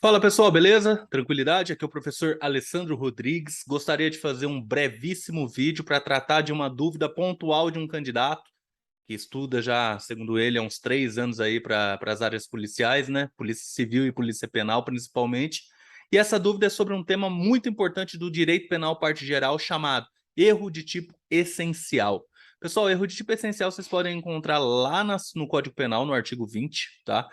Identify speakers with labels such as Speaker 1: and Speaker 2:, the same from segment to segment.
Speaker 1: Fala pessoal, beleza? Tranquilidade? Aqui é o professor Alessandro Rodrigues. Gostaria de fazer um brevíssimo vídeo para tratar de uma dúvida pontual de um candidato que estuda já, segundo ele, há uns 3 anos aí para as áreas policiais, né? Polícia Civil e Polícia Penal, principalmente. E essa dúvida é sobre um tema muito importante do direito penal parte geral, chamado erro de tipo essencial. Pessoal, erro de tipo essencial vocês podem encontrar lá no Código Penal, no artigo 20, tá?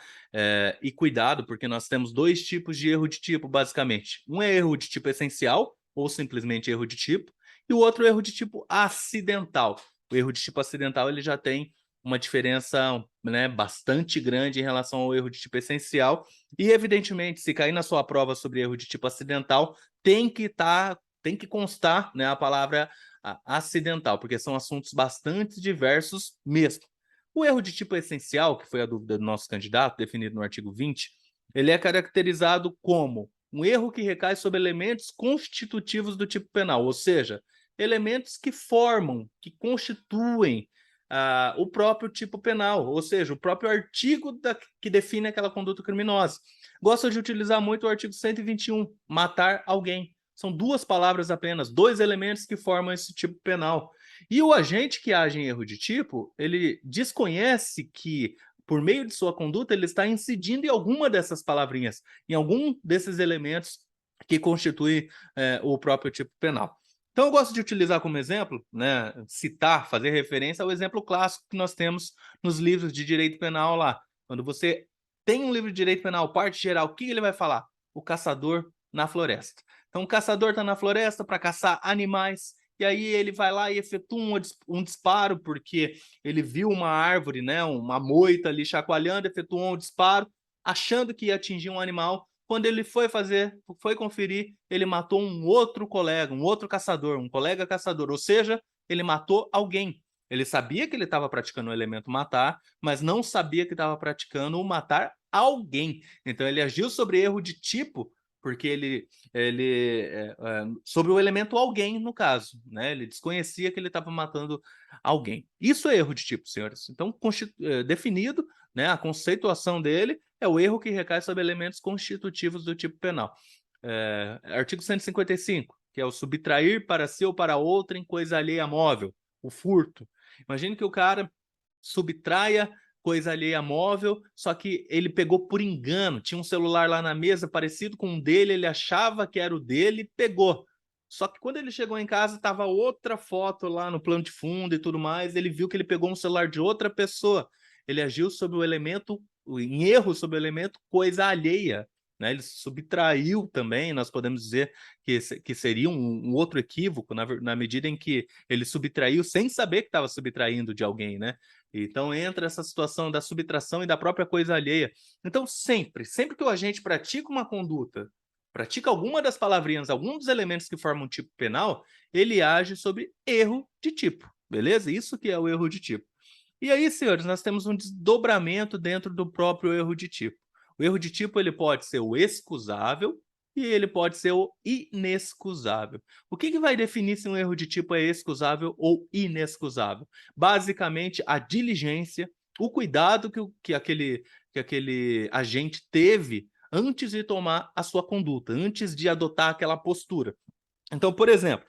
Speaker 1: E cuidado, porque nós temos dois tipos de erro de tipo, basicamente. Um é erro de tipo essencial, ou simplesmente erro de tipo, e o outro é erro de tipo acidental. O erro de tipo acidental ele já tem uma diferença, né, bastante grande em relação ao erro de tipo essencial. E, evidentemente, se cair na sua prova sobre erro de tipo acidental, tem que constar, né, a palavra acidental, porque são assuntos bastante diversos mesmo. O erro de tipo essencial, que foi a dúvida do nosso candidato, definido no artigo 20, ele é caracterizado como um erro que recai sobre elementos constitutivos do tipo penal, ou seja, elementos que formam, que constituem o próprio tipo penal, ou seja, o próprio artigo que define aquela conduta criminosa. Gosto de utilizar muito o artigo 121, matar alguém. São duas palavras apenas, dois elementos que formam esse tipo penal. E o agente que age em erro de tipo, ele desconhece que, por meio de sua conduta, ele está incidindo em alguma dessas palavrinhas, em algum desses elementos que constitui o próprio tipo penal. Então, eu gosto de utilizar como exemplo, né, citar, fazer referência ao exemplo clássico que nós temos nos livros de direito penal lá. Quando você tem um livro de direito penal, parte geral, o que ele vai falar? O caçador na floresta. Então, o caçador está na floresta para caçar animais, e aí ele vai lá e efetua um disparo, porque ele viu uma árvore, né, uma moita ali chacoalhando, efetuou um disparo, achando que ia atingir um animal. Quando ele foi conferir, ele matou um outro colega, um outro caçador, um colega caçador, ou seja, ele matou alguém. Ele sabia que ele estava praticando o elemento matar, mas não sabia que estava praticando o matar alguém. Então ele agiu sobre erro de tipo, porque sobre o elemento alguém, no caso, né? Ele desconhecia que ele estava matando alguém. Isso é erro de tipo, senhores. Então, definido, né, a conceituação dele é o erro que recai sobre elementos constitutivos do tipo penal. Artigo 155, que é o subtrair para si ou para outrem coisa alheia móvel, o furto. Imagine que o cara subtraia coisa alheia móvel, só que ele pegou por engano, tinha um celular lá na mesa parecido com o dele, ele achava que era o dele e pegou. Só que quando ele chegou em casa, estava outra foto lá no plano de fundo e tudo mais, ele viu que ele pegou um celular de outra pessoa. Ele agiu sobre o elemento, em erro sobre o elemento coisa alheia. Né? Ele subtraiu também, nós podemos dizer que seria um outro equívoco, na medida em que ele subtraiu sem saber que estava subtraindo de alguém, né? Então entra essa situação da subtração e da própria coisa alheia. Então sempre que o agente pratica uma conduta, pratica alguma das palavrinhas, algum dos elementos que formam um tipo penal, ele age sobre erro de tipo, beleza? Isso que é o erro de tipo. E aí, senhores, nós temos um desdobramento dentro do próprio erro de tipo. O erro de tipo ele pode ser o excusável e ele pode ser o inexcusável. O que vai definir se um erro de tipo é excusável ou inexcusável? Basicamente, a diligência, o cuidado que aquele agente teve antes de tomar a sua conduta, antes de adotar aquela postura. Então, por exemplo,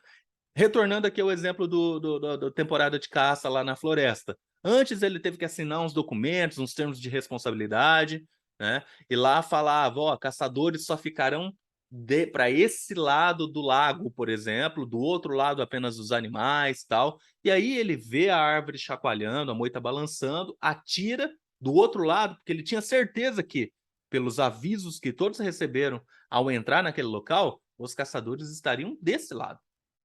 Speaker 1: retornando aqui ao exemplo do temporada de caça lá na floresta. Antes ele teve que assinar uns documentos, uns termos de responsabilidade, né? E lá falava, ó, caçadores só ficarão para esse lado do lago, por exemplo, do outro lado apenas os animais, tal. E aí ele vê a árvore chacoalhando, a moita balançando, atira do outro lado, porque ele tinha certeza que, pelos avisos que todos receberam ao entrar naquele local, os caçadores estariam desse lado.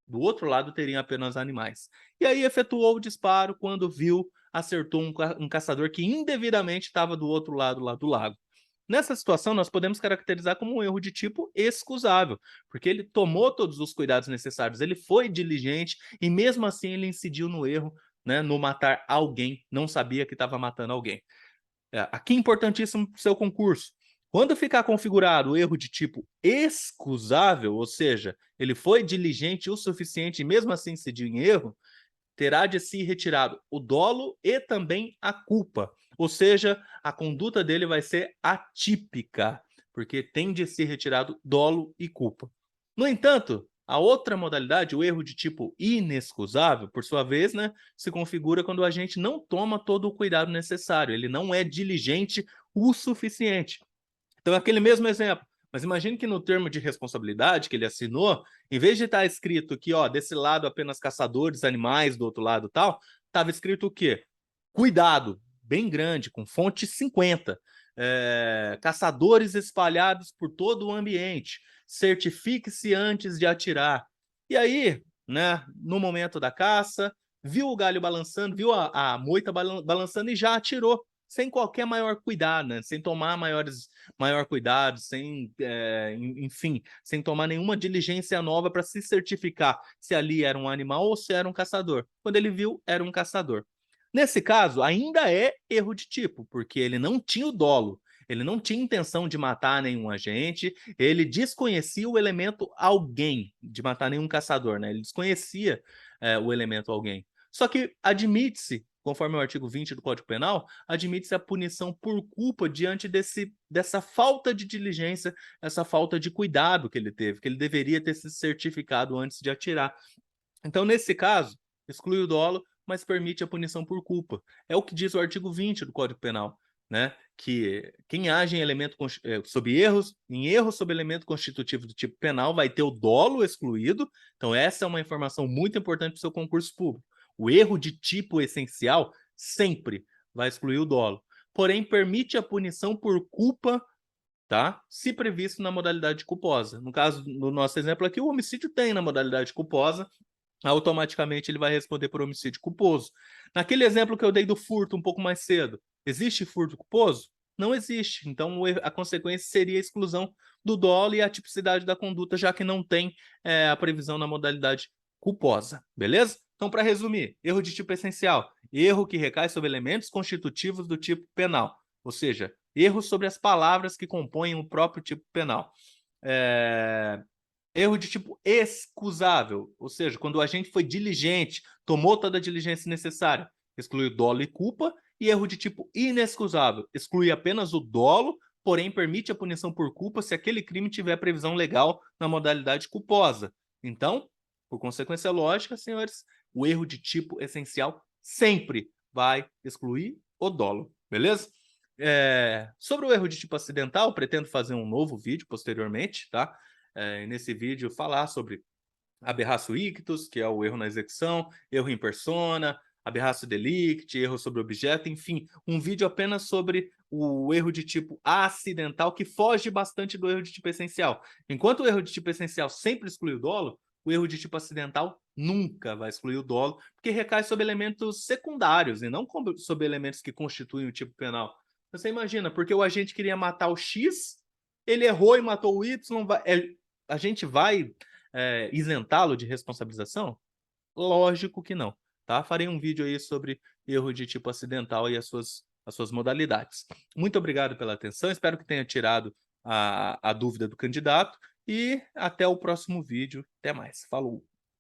Speaker 1: Do outro lado teriam apenas animais. E aí efetuou o disparo quando viu, acertou um caçador que indevidamente estava do outro lado lá do lago. Nessa situação, nós podemos caracterizar como um erro de tipo excusável, porque ele tomou todos os cuidados necessários, ele foi diligente e mesmo assim ele incidiu no erro, né, no matar alguém, não sabia que estava matando alguém. Aqui importantíssimo para o seu concurso. Quando ficar configurado o erro de tipo excusável, ou seja, ele foi diligente o suficiente e mesmo assim incidiu em erro, terá de se retirado o dolo e também a culpa. Ou seja, a conduta dele vai ser atípica. porque tem de ser retirado dolo e culpa. No entanto, a outra modalidade, o erro de tipo inexcusável, por sua vez, né, se configura quando o agente não toma todo o cuidado necessário, ele não é diligente o suficiente. Então, é aquele mesmo exemplo. Mas imagine que no termo de responsabilidade que ele assinou, em vez de estar escrito que, ó, desse lado apenas caçadores, animais, do outro lado tal, estava escrito o quê? Cuidado, bem grande, com fonte 50. Caçadores espalhados por todo o ambiente. Certifique-se antes de atirar. E aí, né, no momento da caça, viu o galho balançando, viu a moita balançando e já atirou, sem qualquer maior cuidado, né? Sem tomar maior cuidado, enfim, sem tomar nenhuma diligência nova para se certificar se ali era um animal ou se era um caçador. Quando ele viu, era um caçador. Nesse caso, ainda é erro de tipo, porque ele não tinha o dolo, ele não tinha intenção de matar nenhum agente, ele desconhecia o elemento alguém, de matar nenhum caçador, né? Ele desconhecia o elemento alguém. Só que admite-se, conforme o artigo 20 do Código Penal, admite-se a punição por culpa diante dessa falta de diligência, essa falta de cuidado que ele teve, que ele deveria ter se certificado antes de atirar. Então, nesse caso, exclui o dolo, mas permite a punição por culpa. É o que diz o artigo 20 do Código Penal, né? Que quem age em erros sob elemento constitutivo do tipo penal vai ter o dolo excluído. Então, essa é uma informação muito importante para o seu concurso público. O erro de tipo essencial sempre vai excluir o dolo. Porém, permite a punição por culpa, tá? Se previsto na modalidade culposa. No caso, no nosso exemplo aqui, o homicídio tem na modalidade culposa, automaticamente ele vai responder por homicídio culposo. Naquele exemplo que eu dei do furto um pouco mais cedo, existe furto culposo? Não existe. Então, a consequência seria a exclusão do dolo e a tipicidade da conduta, já que não tem a previsão na modalidade culposa. Beleza? Então, para resumir, erro de tipo essencial, erro que recai sobre elementos constitutivos do tipo penal, ou seja, erro sobre as palavras que compõem o próprio tipo penal. Erro de tipo excusável, ou seja, quando o agente foi diligente, tomou toda a diligência necessária, exclui dolo e culpa. E erro de tipo inexcusável, exclui apenas o dolo, porém permite a punição por culpa se aquele crime tiver previsão legal na modalidade culposa. Então, por consequência lógica, senhores, o erro de tipo essencial sempre vai excluir o dolo, beleza? Sobre o erro de tipo acidental, pretendo fazer um novo vídeo posteriormente, tá? Nesse vídeo falar sobre aberratio ictus, que é o erro na execução, erro in persona, aberratio delicti, erro sobre objeto, enfim, um vídeo apenas sobre o erro de tipo acidental, que foge bastante do erro de tipo essencial. Enquanto o erro de tipo essencial sempre exclui o dolo, o erro de tipo acidental nunca vai excluir o dolo, porque recai sobre elementos secundários e não sobre elementos que constituem o tipo penal. Você imagina, porque o agente queria matar o X, ele errou e matou o Y, a gente vai isentá-lo de responsabilização? Lógico que não, tá? Farei um vídeo aí sobre erro de tipo acidental e as suas modalidades. Muito obrigado pela atenção, espero que tenha tirado a dúvida do candidato e até o próximo vídeo. Até mais. Falou!